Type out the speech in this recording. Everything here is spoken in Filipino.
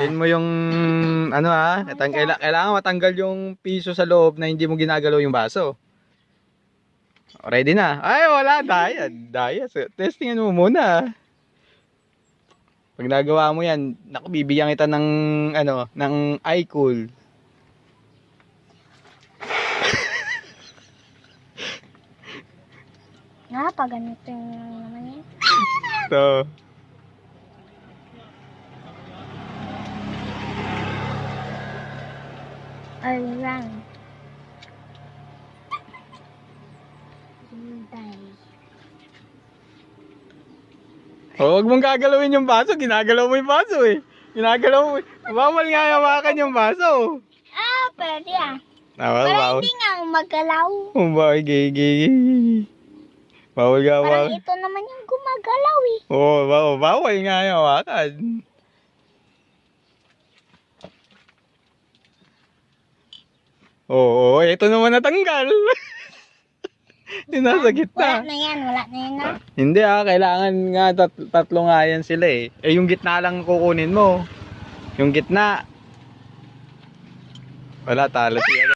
Yun mo yung ano ha, kailangan matanggal yung piso sa loob na hindi mo ginagalaw yung baso. Ready na? Ay, wala, daya. So, testingan mo muna. Pag nagawa mo yan, naku, bibigyan kita ng ano, ng iCool. Pag ganito yung naman yun. So, Around. huwag mong gagalawin yung baso. Ginagalaw mo yung baso eh. Ginagalaw mo. Bawal nga hawakan yung baso. Pwede Bawal. Para hindi nga magalaw. Bakit gigi. Bawal nga Parang hawakan. ito naman yung gumagalaw eh. Oo, bawal nga hawakan. Oo, ito naman natanggal. Yung nasa gitna. Wala na yan Hindi kailangan nga tatlo nga yan sila eh. Eh yung gitna lang kukunin mo. Yung gitna. Wala, talo siya.